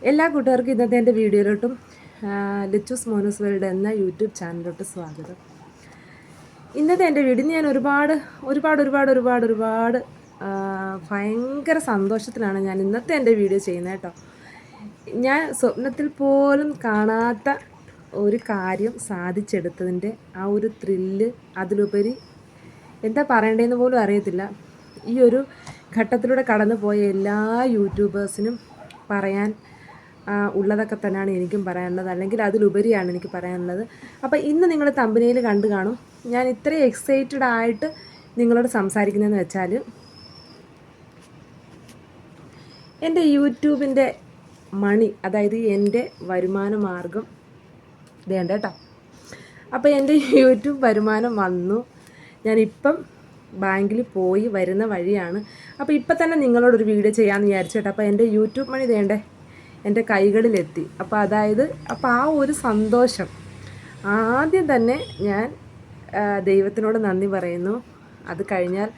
എല്ലാ കൂട്ടുകാർക്കും ഇന്നത്തെ എൻ്റെ വീഡിയോയിലോട്ടും ലിച്ചൂസ് മോനൂസ് വേൾഡ് എന്ന യൂട്യൂബ് ചാനലിലോട്ട് സ്വാഗതം. ഇന്നത്തെ എൻ്റെ വീഡിയോ ഞാൻ ഒരുപാട് ഭയങ്കര സന്തോഷത്തിലാണ് ഞാൻ ഇന്നത്തെ എൻ്റെ വീഡിയോ ചെയ്യുന്നത് കേട്ടോ. ഞാൻ സ്വപ്നത്തിൽ പോലും കാണാത്ത ഒരു കാര്യം സാധിച്ചെടുത്തതിൻ്റെ ആ ഒരു ത്രില്ല്, അതിലുപരി എന്താ പറയേണ്ടതെന്ന് പോലും അറിയത്തില്ല. ഈ ഒരു ഘട്ടത്തിലൂടെ കടന്നു പോയ എല്ലാ യൂട്യൂബേഴ്സിനും പറയാൻ ഉള്ളതൊക്കെ തന്നെയാണ് എനിക്കും പറയാനുള്ളത്, അല്ലെങ്കിൽ അതിലുപരിയാണ് എനിക്ക് പറയാനുള്ളത്. അപ്പോൾ ഇന്ന് നിങ്ങൾ തമ്പനയിൽ കണ്ടു കാണും ഞാൻ ഇത്രയും എക്സൈറ്റഡ് ആയിട്ട് നിങ്ങളോട് സംസാരിക്കുന്നതെന്ന് വെച്ചാൽ, എൻ്റെ യൂട്യൂബിൻ്റെ മണി, അതായത് എൻ്റെ വരുമാന മാർഗം വേണ്ട കേട്ടോ. അപ്പോൾ എൻ്റെ യൂട്യൂബ് വരുമാനം വന്നു. ഞാനിപ്പം ബാങ്കിൽ പോയി വരുന്ന വഴിയാണ്. അപ്പോൾ ഇപ്പം തന്നെ നിങ്ങളോടൊരു വീഡിയോ ചെയ്യാമെന്ന് വിചാരിച്ചു കേട്ടോ. അപ്പോൾ എൻ്റെ യൂട്യൂബ് മണി വേണ്ടേ എൻ്റെ കൈകളിലെത്തി. അപ്പോൾ ആ ഒരു സന്തോഷം, ആദ്യം തന്നെ ഞാൻ ദൈവത്തിനോട് നന്ദി പറയുന്നു. അത് കഴിഞ്ഞാൽ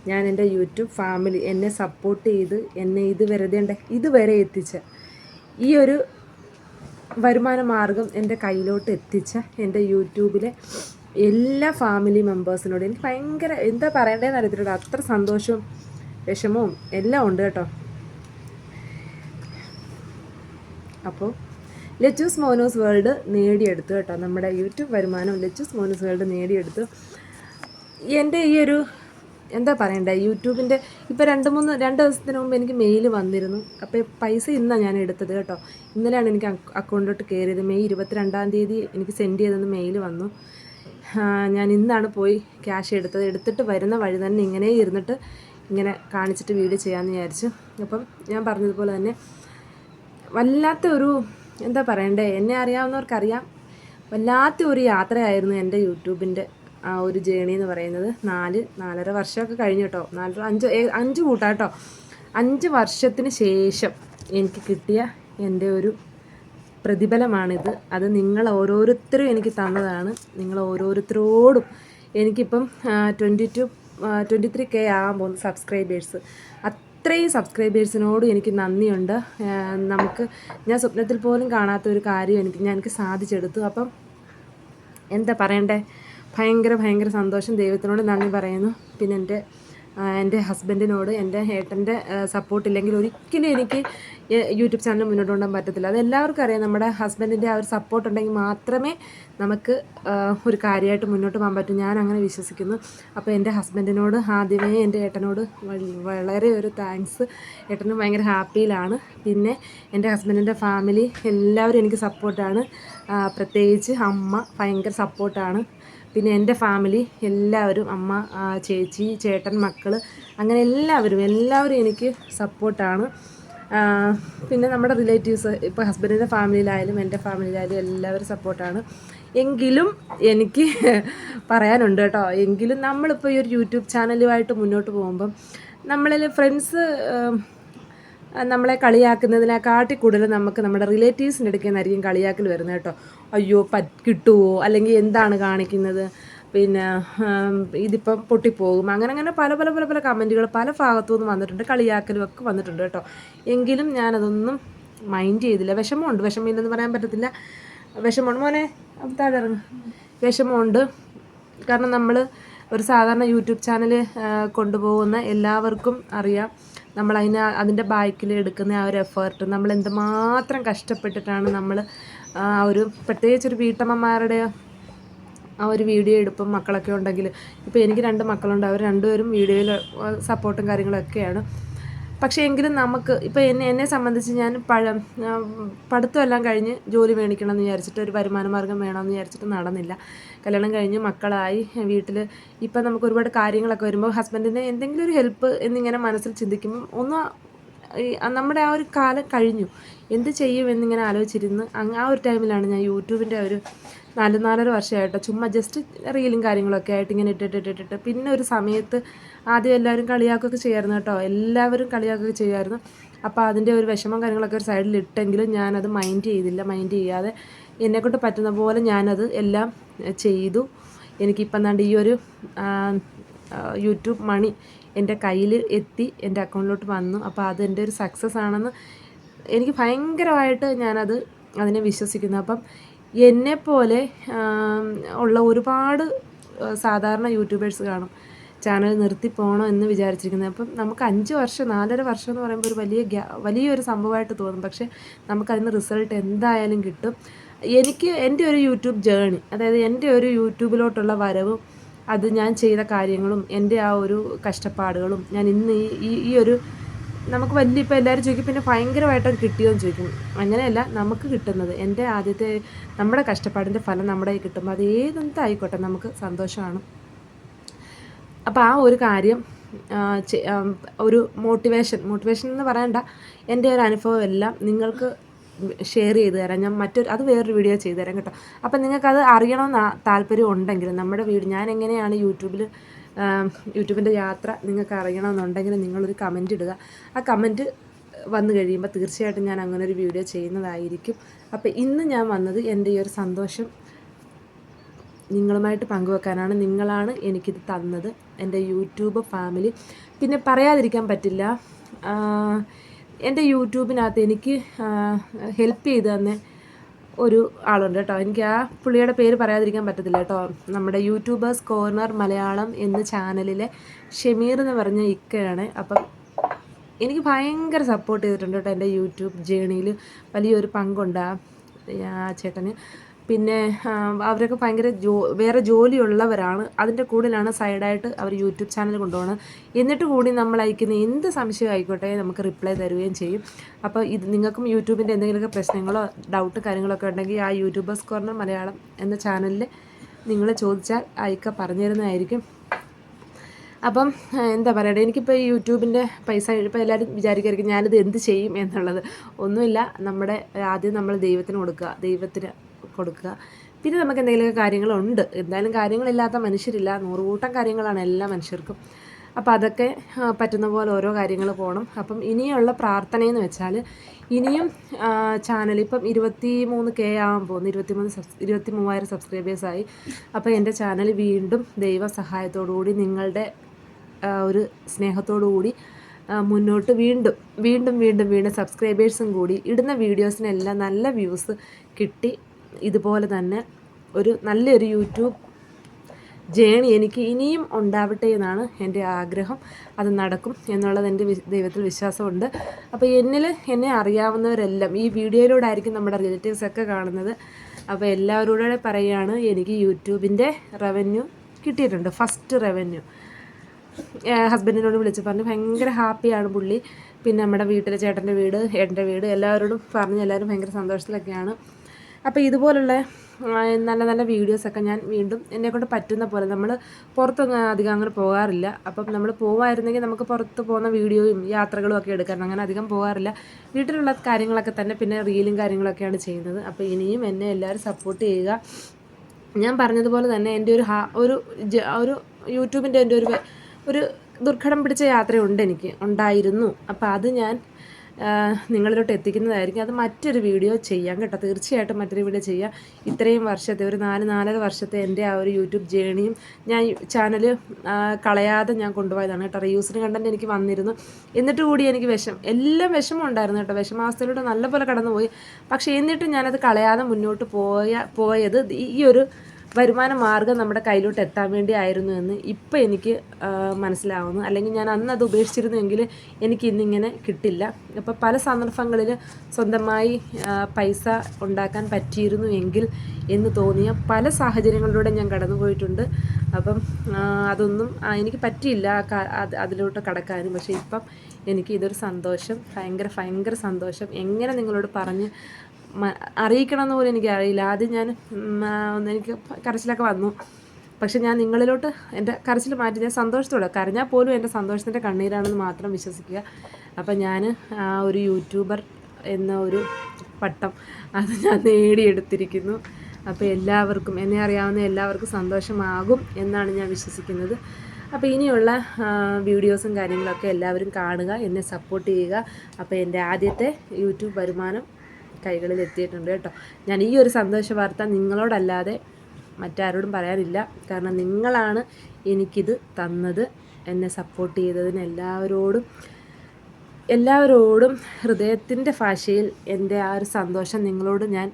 ഞാൻ എൻ്റെ യൂട്യൂബ് ഫാമിലി, എന്നെ സപ്പോർട്ട് ചെയ്ത് എന്നെ ഇതുവരെ എത്തിച്ച, ഈ ഒരു വരുമാന മാർഗം എൻ്റെ കയ്യിലോട്ട് എത്തിച്ച എൻ്റെ യൂട്യൂബിലെ എല്ലാ ഫാമിലി മെമ്പേഴ്സിനോടും എനിക്ക് ഭയങ്കര എന്താ പറയേണ്ടതെന്ന് അറിയത്തില്ല, അത്ര സന്തോഷവും വിഷമവും എല്ലാം ഉണ്ട് കേട്ടോ. അപ്പോൾ ലെച്ചൂസ് മോനൂസ് വേൾഡ് നേടിയെടുത്തു കേട്ടോ. നമ്മുടെ യൂട്യൂബ് വരുമാനം ലെച്ചൂസ് മോനൂസ് വേൾഡ് നേടിയെടുത്തു. എൻ്റെ ഈ ഒരു എന്താ പറയണ്ടേ, യൂട്യൂബിൻ്റെ ഇപ്പോൾ രണ്ട് ദിവസത്തിന് മുമ്പ് എനിക്ക് മെയിൽ വന്നിരുന്നു. അപ്പോൾ പൈസ ഇന്നാണ് ഞാൻ എടുത്തത് കേട്ടോ. ഇന്നലെയാണ് എനിക്ക് അക്കൗണ്ടിലോട്ട് കയറിയത്. മെയ് 22 എനിക്ക് സെൻഡ് ചെയ്തെന്ന് മെയിൽ വന്നു. ഞാൻ ഇന്നാണ് പോയി ക്യാഷ് എടുത്തിട്ട് വരുന്ന വഴി തന്നെ ഇങ്ങനെ ഇരുന്നിട്ട് ഇങ്ങനെ കാണിച്ചിട്ട് വീഡിയോ ചെയ്യാമെന്ന് വിചാരിച്ചു. അപ്പം ഞാൻ പറഞ്ഞതുപോലെ തന്നെ വല്ലാത്ത ഒരു എന്താ പറയണ്ടേ, എന്നെ അറിയാവുന്നവർക്കറിയാം, വല്ലാത്ത ഒരു യാത്രയായിരുന്നു എൻ്റെ യൂട്യൂബിൻ്റെ ആ ഒരു ജേണി എന്ന് പറയുന്നത്. 4.5 വർഷമൊക്കെ കഴിഞ്ഞു കേട്ടോ. 5 കൂട്ടാട്ടോ. 5 വർഷത്തിന് ശേഷം എനിക്ക് കിട്ടിയ എൻ്റെ ഒരു പ്രതിഫലമാണിത്. അത് നിങ്ങൾ ഓരോരുത്തരും എനിക്ക് തന്നതാണ്. നിങ്ങൾ ഓരോരുത്തരോടും എനിക്കിപ്പം 23K ആകാൻ പോകുന്നു സബ്സ്ക്രൈബേഴ്സ്. അത്രയും സബ്സ്ക്രൈബേഴ്സിനോടും എനിക്ക് നന്ദിയുണ്ട്. ഞാൻ സ്വപ്നത്തിൽ പോലും കാണാത്ത ഒരു കാര്യം എനിക്ക് സാധിച്ചെടുത്തു. അപ്പം എന്താ പറയണ്ടേ, ഭയങ്കര സന്തോഷം. ദൈവത്തിനോട് നന്ദി പറയുന്നു. പിന്നെ എൻ്റെ ഹസ്ബൻഡിനോട്, എൻ്റെ ഏട്ടൻ്റെ സപ്പോർട്ടില്ലെങ്കിൽ ഒരിക്കലും എനിക്ക് യൂട്യൂബ് ചാനൽ മുന്നോട്ട് കൊണ്ടുപോകാൻ പറ്റത്തില്ല. അത് എല്ലാവർക്കും അറിയാം. നമ്മുടെ ഹസ്ബൻഡിൻ്റെ ആ ഒരു സപ്പോർട്ട് ഉണ്ടെങ്കിൽ മാത്രമേ നമുക്ക് ഒരു കാര്യമായിട്ട് മുന്നോട്ട് പോകാൻ പറ്റും. ഞാൻ അങ്ങനെ വിശ്വസിക്കുന്നു. അപ്പോൾ എൻ്റെ ഹസ്ബൻഡിനോട് ആദ്യമേ, എൻ്റെ ഏട്ടനോട് വളരെ ഒരു താങ്ക്സ്. ഏട്ടനും ഭയങ്കര ഹാപ്പിയിലാണ്. പിന്നെ എൻ്റെ ഹസ്ബൻഡിൻ്റെ ഫാമിലി എല്ലാവരും എനിക്ക് സപ്പോർട്ടാണ്. പ്രത്യേകിച്ച് അമ്മ ഭയങ്കര സപ്പോർട്ടാണ്. പിന്നെ എൻ്റെ ഫാമിലി എല്ലാവരും, അമ്മ, ചേച്ചി, ചേട്ടൻ, മക്കൾ, അങ്ങനെ എല്ലാവരും എനിക്ക് സപ്പോർട്ടാണ്. പിന്നെ നമ്മുടെ റിലേറ്റീവ്സ്, ഇപ്പോൾ ഹസ്ബൻഡിൻ്റെ ഫാമിലിയിലായാലും എൻ്റെ ഫാമിലിയിലായാലും എല്ലാവരും സപ്പോർട്ടാണ്. എങ്കിലും എനിക്ക് പറയാനുണ്ട് കേട്ടോ. എങ്കിലും നമ്മളിപ്പോൾ ഈ ഒരു യൂട്യൂബ് ചാനലുമായിട്ട് മുന്നോട്ട് പോകുമ്പം നമ്മളിൽ ഫ്രണ്ട്സ് നമ്മളെ കളിയാക്കുന്നതിനെക്കാട്ടി കൂടുതൽ നമുക്ക് നമ്മുടെ റിലേറ്റീവ്സിൻ്റെ അടുക്കൽ നിന്നായിരിക്കും കളിയാക്കൽ വരുന്നത് കേട്ടോ. അയ്യോ കിട്ടുമോ, അല്ലെങ്കിൽ എന്താണ് കാണിക്കുന്നത്, പിന്നെ ഇതിപ്പം പൊട്ടിപ്പോകും, അങ്ങനെ പല കമൻറ്റുകൾ പല ഭാഗത്തു നിന്നും വന്നിട്ടുണ്ട്. കളിയാക്കലും ഒക്കെ വന്നിട്ടുണ്ട് കേട്ടോ. എങ്കിലും ഞാനതൊന്നും മൈൻഡ് ചെയ്തില്ല. വിഷമമില്ലെന്ന് പറയാൻ പറ്റത്തില്ല. വിഷമമുണ്ട് മോനെ, താഴെ ഇറങ്ങും. വിഷമമുണ്ട്. കാരണം നമ്മൾ ഒരു സാധാരണ യൂട്യൂബ് ചാനൽ കൊണ്ടുപോകുന്ന എല്ലാവർക്കും അറിയാം, നമ്മൾ അതിൻ്റെ ബാക്കിൽ എടുക്കുന്ന ആ ഒരു എഫേർട്ട്, നമ്മൾ എന്തുമാത്രം കഷ്ടപ്പെട്ടിട്ടാണ് നമ്മൾ പ്രത്യേകിച്ചൊരു വീട്ടമ്മമാരുടെ ആ ഒരു വീഡിയോ എടുപ്പും മക്കളൊക്കെ ഉണ്ടെങ്കിൽ, ഇപ്പോൾ എനിക്ക് 2 മക്കളുണ്ട്. അവർ രണ്ടുപേരും വീഡിയോയിൽ സപ്പോർട്ടും കാര്യങ്ങളൊക്കെയാണ്. പക്ഷേ എങ്കിലും നമുക്ക് ഇപ്പോൾ എന്നെ സംബന്ധിച്ച് ഞാൻ പഠിത്തമെല്ലാം കഴിഞ്ഞ് ജോലി മേടിക്കണം എന്ന് വിചാരിച്ചിട്ട്, ഒരു വരുമാന മാർഗ്ഗം വേണമെന്ന് വിചാരിച്ചിട്ട് നടന്നില്ല. കല്യാണം കഴിഞ്ഞ് മക്കളായി വീട്ടിൽ ഇപ്പം നമുക്ക് ഒരുപാട് കാര്യങ്ങളൊക്കെ വരുമ്പോൾ ഹസ്ബൻഡിന് എന്തെങ്കിലും ഒരു ഹെൽപ്പ് എന്നിങ്ങനെ മനസ്സിൽ ചിന്തിക്കുമ്പം നമ്മുടെ ആ ഒരു കാലം കഴിഞ്ഞു, എന്ത് ചെയ്യും എന്നിങ്ങനെ ആലോചിച്ചിരുന്ന് ആ ഒരു ടൈമിലാണ് ഞാൻ യൂട്യൂബിൻ്റെ ഒരു 4.5 വർഷമായിട്ട് ചുമ്മാ ജസ്റ്റ് റീലും കാര്യങ്ങളൊക്കെ ആയിട്ട് ഇങ്ങനെ ഇട്ടിട്ട് പിന്നെ ഒരു സമയത്ത് ആദ്യം എല്ലാവരും കളിയാക്കുകയൊക്കെ ചെയ്യായിരുന്നു കേട്ടോ. എല്ലാവരും കളിയാക്കുകയൊക്കെ ചെയ്യുമായിരുന്നു. അപ്പോൾ അതിൻ്റെ ഒരു വിഷമം കാര്യങ്ങളൊക്കെ ഒരു സൈഡിൽ ഇട്ടെങ്കിലും ഞാനത് മൈൻഡ് ചെയ്യാതെ എന്നെക്കൊണ്ട് പറ്റുന്ന പോലെ ഞാനത് എല്ലാം ചെയ്തു. എനിക്കിപ്പം ഈ ഒരു യൂട്യൂബ് മണി എൻ്റെ കയ്യിൽ എത്തി, എൻ്റെ അക്കൗണ്ടിലോട്ട് വന്നു. അപ്പോൾ അതെൻ്റെ ഒരു സക്സസ് ആണെന്ന് എനിക്ക് ഭയങ്കരമായിട്ട് അതിനെ വിശ്വസിക്കുന്നു. അപ്പം എന്നെപ്പോലെ ഉള്ള ഒരുപാട് സാധാരണ യൂട്യൂബേഴ്സ് കാണും ചാനൽ നിർത്തി പോകണോ എന്ന് വിചാരിച്ചിരിക്കുന്നത്. അപ്പം നമുക്ക് 5 വർഷം 4.5 വർഷം എന്ന് പറയുമ്പോൾ ഒരു വലിയൊരു സംഭവമായിട്ട് തോന്നും. പക്ഷേ നമുക്കതിന് റിസൾട്ട് എന്തായാലും കിട്ടും. എൻ്റെ ഒരു യൂട്യൂബ് ജേണി, അതായത് എൻ്റെ ഒരു യൂട്യൂബിലോട്ടുള്ള വരവും അത് ഞാൻ ചെയ്ത കാര്യങ്ങളും എൻ്റെ ആ ഒരു കഷ്ടപ്പാടുകളും ഞാൻ ഇന്ന് ഈ ഒരു നമുക്ക് ഇപ്പോൾ എല്ലാവരും ചോദിക്കും പിന്നെ ഭയങ്കരമായിട്ടത് കിട്ടിയോന്ന് ചോദിക്കും. അങ്ങനെയല്ല, നമുക്ക് കിട്ടുന്നത് നമ്മുടെ കഷ്ടപ്പാടിൻ്റെ ഫലം നമ്മുടെ കയ്യിൽ കിട്ടുമ്പോൾ അത് ഏതെന്തായിക്കോട്ടെ നമുക്ക് സന്തോഷമാണ്. അപ്പോൾ ആ ഒരു കാര്യം ഒരു മോട്ടിവേഷൻ എന്ന് പറയണ്ട, എൻ്റെ ഒരു അനുഭവം എല്ലാം നിങ്ങൾക്ക് ഷെയർ ചെയ്ത് തരാം. ഞാൻ അത് വേറൊരു വീഡിയോ ചെയ്തു തരാം കേട്ടോ. അപ്പം നിങ്ങൾക്കത് അറിയണമെന്ന് താല്പര്യം ഉണ്ടെങ്കിൽ നമ്മുടെ ഞാൻ എങ്ങനെയാണ് യൂട്യൂബിൻ്റെ യാത്ര നിങ്ങൾക്ക് അറിയണമെന്നുണ്ടെങ്കിൽ നിങ്ങളൊരു കമൻറ്റ് ഇടുക. ആ കമൻറ്റ് വന്നു കഴിയുമ്പോൾ തീർച്ചയായിട്ടും ഞാൻ അങ്ങനെ ഒരു വീഡിയോ ചെയ്യുന്നതായിരിക്കും. അപ്പോൾ ഇന്ന് ഞാൻ വന്നത് എൻ്റെ ഈ ഒരു സന്തോഷം നിങ്ങളുമായിട്ട് പങ്കുവെക്കാനാണ്. നിങ്ങളാണ് എനിക്കിത് തന്നത്, എൻ്റെ യൂട്യൂബ് ഫാമിലി. പിന്നെ പറയാതിരിക്കാൻ പറ്റില്ല, എൻ്റെ യൂട്യൂബിനകത്ത് എനിക്ക് ഹെൽപ്പ് ചെയ്ത് തന്നെ ഒരു ആളുണ്ട് കേട്ടോ. എനിക്ക് ആ പുള്ളിയുടെ പേര് പറയാതിരിക്കാൻ പറ്റത്തില്ല കേട്ടോ. നമ്മുടെ യൂട്യൂബേഴ്സ് കോർണർ മലയാളം എന്ന ചാനലിലെ ഷമീർ എന്ന് പറഞ്ഞ ഇക്കയാണ്. അപ്പം എനിക്ക് ഭയങ്കര സപ്പോർട്ട് ചെയ്തിട്ടുണ്ട് കേട്ടോ. എൻ്റെ യൂട്യൂബ് ജേണിയിൽ വലിയൊരു പങ്കുണ്ട് ആ ചേട്ടന്. പിന്നെ അവരൊക്കെ ഭയങ്കര വേറെ ജോലിയുള്ളവരാണ്. അതിൻ്റെ കൂടുതലാണ് സൈഡായിട്ട് അവർ യൂട്യൂബ് ചാനൽ കൊണ്ടുപോകണം. എന്നിട്ട് കൂടി നമ്മൾ അയക്കുന്ന എന്ത് സംശയം ആയിക്കോട്ടെ നമുക്ക് റിപ്ലൈ തരുകയും ചെയ്യും. അപ്പോൾ നിങ്ങൾക്കും യൂട്യൂബിൻ്റെ എന്തെങ്കിലുമൊക്കെ പ്രശ്നങ്ങളോ ഡൗട്ട് കാര്യങ്ങളൊക്കെ ഉണ്ടെങ്കിൽ ആ യൂട്യൂബേഴ്സ് കോർണർ മലയാളം എന്ന ചാനലിൽ നിങ്ങൾ ചോദിച്ചാൽ അയക്ക പറഞ്ഞു തരുന്നതായിരിക്കും. അപ്പം എന്താ പറയുക, എനിക്കിപ്പോൾ ഈ യൂട്യൂബിൻ്റെ പൈസ ഇപ്പോൾ എല്ലാവരും വിചാരിക്കുമായിരിക്കും ഞാനിത് എന്ത് ചെയ്യും എന്നുള്ളത്. ഒന്നുമില്ല, ആദ്യം നമ്മൾ ദൈവത്തിന് കൊടുക്കുക. പിന്നെ നമുക്ക് എന്തെങ്കിലുമൊക്കെ കാര്യങ്ങളുണ്ട്. എന്തായാലും കാര്യങ്ങളില്ലാത്ത മനുഷ്യരില്ല, 100 കൂട്ടം കാര്യങ്ങളാണ് എല്ലാ മനുഷ്യർക്കും. അപ്പോൾ അതൊക്കെ പറ്റുന്ന പോലെ ഓരോ കാര്യങ്ങൾ പോകണം. അപ്പം ഇനിയുള്ള പ്രാർത്ഥനയെന്ന് വെച്ചാൽ ഇനിയും ചാനൽ ഇപ്പം 23K ആവാൻ പോകുന്നു, 23,000 സബ്സ്ക്രൈബേഴ്സായി. അപ്പോൾ എൻ്റെ ചാനൽ വീണ്ടും ദൈവ സഹായത്തോടുകൂടി നിങ്ങളുടെ ഒരു സ്നേഹത്തോടു കൂടി മുന്നോട്ട് വീണ്ടും സബ്സ്ക്രൈബേഴ്സും കൂടി ഇടുന്ന വീഡിയോസിനെല്ലാം നല്ല വ്യൂസ് കിട്ടി ഇതുപോലെ തന്നെ നല്ലൊരു യൂട്യൂബ് ജേണി എനിക്ക് ഇനിയും ഉണ്ടാവട്ടെ എന്നാണ് എൻ്റെ ആഗ്രഹം. അത് നടക്കും എന്നുള്ളത് എൻ്റെ ദൈവത്തിൽ വിശ്വാസമുണ്ട്. അപ്പോൾ എന്നെ അറിയാവുന്നവരെല്ലാം ഈ വീഡിയോയിലൂടെ ആയിരിക്കും നമ്മുടെ റിലേറ്റീവ്സൊക്കെ കാണുന്നത്. അപ്പോൾ എല്ലാവരോടും പറയുകയാണ്, എനിക്ക് യൂട്യൂബിൻ്റെ റവന്യൂ കിട്ടിയിട്ടുണ്ട്, ഫസ്റ്റ് റവന്യൂ. ഹസ്ബൻഡിനോട് വിളിച്ച് പറഞ്ഞു, ഭയങ്കര ഹാപ്പിയാണ് പുള്ളി. പിന്നെ നമ്മുടെ വീട്ടിലെ ചേട്ടൻ്റെ വീട്, എൻ്റെ വീട്, എല്ലാവരോടും പറഞ്ഞ് എല്ലാവരും ഭയങ്കര സന്തോഷത്തിലൊക്കെയാണ്. അപ്പോൾ ഇതുപോലുള്ള നല്ല നല്ല വീഡിയോസൊക്കെ ഞാൻ വീണ്ടും എന്നെക്കൊണ്ട് പറ്റുന്ന പോലെ, നമ്മൾ പുറത്തൊന്നും അധികം അങ്ങനെ പോകാറില്ല. അപ്പം നമ്മൾ പോകാമായിരുന്നെങ്കിൽ നമുക്ക് പുറത്ത് പോകുന്ന വീഡിയോയും യാത്രകളും ഒക്കെ എടുക്കാൻ, അങ്ങനെ അധികം പോകാറില്ല. വീട്ടിലുള്ള കാര്യങ്ങളൊക്കെ തന്നെ, പിന്നെ റീലും കാര്യങ്ങളൊക്കെയാണ് ചെയ്യുന്നത്. അപ്പോൾ ഇനിയും എന്നെ എല്ലാവരും സപ്പോർട്ട് ചെയ്യുക. ഞാൻ പറഞ്ഞതുപോലെ തന്നെ എൻ്റെ ഒരു യൂട്യൂബിൻ്റെ എൻ്റെ ഒരു ദുർഘടം പിടിച്ച യാത്രയുണ്ട്, ഉണ്ടായിരുന്നു. അപ്പോൾ അത് ഞാൻ നിങ്ങളിലോട്ട് എത്തിക്കുന്നതായിരിക്കും. അത് മറ്റൊരു വീഡിയോ ചെയ്യാം കേട്ടോ, തീർച്ചയായിട്ടും മറ്റൊരു വീഡിയോ ചെയ്യാം. ഇത്രയും വർഷത്തെ ഒരു 4-4.5 വർഷത്തെ എൻ്റെ ആ ഒരു യൂട്യൂബ് ജേണിയും ഞാൻ ചാനൽ കളയാതെ ഞാൻ കൊണ്ടുപോയതാണ് കേട്ടോ. റീയൂസിന് കണ്ടന്റ് എനിക്ക് വന്നിരുന്നു, എന്നിട്ട് കൂടി എനിക്ക് എല്ലാം വിഷമം ഉണ്ടായിരുന്നു കേട്ടോ. വിഷമാവസ്ഥയിലൂടെ നല്ലപോലെ കടന്നുപോയി. പക്ഷേ എന്നിട്ടും ഞാനത് കളയാതെ മുന്നോട്ട് പോയത് ഈ ഒരു വരുമാന മാർഗ്ഗം നമ്മുടെ കയ്യിലോട്ട് എത്താൻ വേണ്ടി ആയിരുന്നു എന്ന് ഇപ്പോൾ എനിക്ക് മനസ്സിലാവുന്നു. അല്ലെങ്കിൽ ഞാൻ അന്ന് അത് ഉപേക്ഷിച്ചിരുന്നുവെങ്കിൽ എനിക്ക് ഇന്നിങ്ങനെ കിട്ടില്ല. അപ്പോൾ പല സന്ദർഭങ്ങളിൽ സ്വന്തമായി പൈസ ഉണ്ടാക്കാൻ പറ്റിയിരുന്നു എങ്കിൽ എന്ന് തോന്നിയ പല സാഹചര്യങ്ങളിലൂടെ ഞാൻ കടന്നു പോയിട്ടുണ്ട്. അപ്പം അതൊന്നും എനിക്ക് പറ്റിയില്ല അതിലോട്ട് കടക്കാനും. പക്ഷേ ഇപ്പം എനിക്ക് ഇതൊരു സന്തോഷം, ഭയങ്കര സന്തോഷം. എങ്ങനെ നിങ്ങളോട് പറഞ്ഞ് അറിയിക്കണമെന്ന് പോലും എനിക്കറിയില്ല. ആദ്യം എനിക്ക് കരച്ചിലൊക്കെ വന്നു. പക്ഷെ ഞാൻ നിങ്ങളിലോട്ട് എൻ്റെ കരച്ചിൽ മാറ്റി ഞാൻ സന്തോഷത്തോടെ, കരഞ്ഞാൽ പോലും എൻ്റെ സന്തോഷത്തിൻ്റെ കണ്ണീരാണെന്ന് മാത്രം വിശ്വസിക്കുക. അപ്പം ഞാൻ ഒരു യൂട്യൂബർ എന്ന ഒരു പട്ടം അത് ഞാൻ നേടിയെടുത്തിരിക്കുന്നു. അപ്പോൾ എല്ലാവർക്കും, എന്നെ അറിയാവുന്ന എല്ലാവർക്കും സന്തോഷമാകും എന്നാണ് ഞാൻ വിശ്വസിക്കുന്നത്. അപ്പോൾ ഇനിയുള്ള വീഡിയോസും കാര്യങ്ങളൊക്കെ എല്ലാവരും കാണുക, എന്നെ സപ്പോർട്ട് ചെയ്യുക. അപ്പോൾ എൻ്റെ ആദ്യത്തെ യൂട്യൂബ് വരുമാനം കൈകളിൽ എത്തിയിട്ടുണ്ട് കേട്ടോ. ഞാൻ ഈ ഒരു സന്തോഷ വാർത്ത നിങ്ങളോടല്ലാതെ മറ്റാരോടും പറയാനില്ല. കാരണം നിങ്ങളാണ് എനിക്കിത് തന്നത്. എന്നെ സപ്പോർട്ട് ചെയ്തതിന് എല്ലാവരോടും എല്ലാവരോടും ഹൃദയത്തിൻ്റെ ഭാഷയിൽ എൻ്റെ ആ ഒരു സന്തോഷം നിങ്ങളോട് ഞാൻ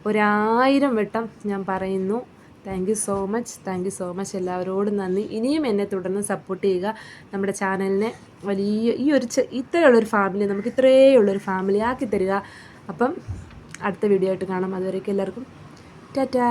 1000 വട്ടം ഞാൻ പറയുന്നു. താങ്ക് യു സോ മച്ച് എല്ലാവരോടും നന്ദി. ഇനിയും എന്നെ തുടർന്ന് സപ്പോർട്ട് ചെയ്യുക. നമ്മുടെ ചാനലിനെ വലിയ ഈ ഒരു ഇത്രയുള്ളൊരു ഫാമിലി, നമുക്ക് ഇത്രയുള്ളൊരു ഫാമിലി ആക്കി തരിക. അപ്പം അടുത്ത വീഡിയോ ആയിട്ട് കാണാം. അതുവരേക്കും എല്ലാവർക്കും ടാറ്റാ.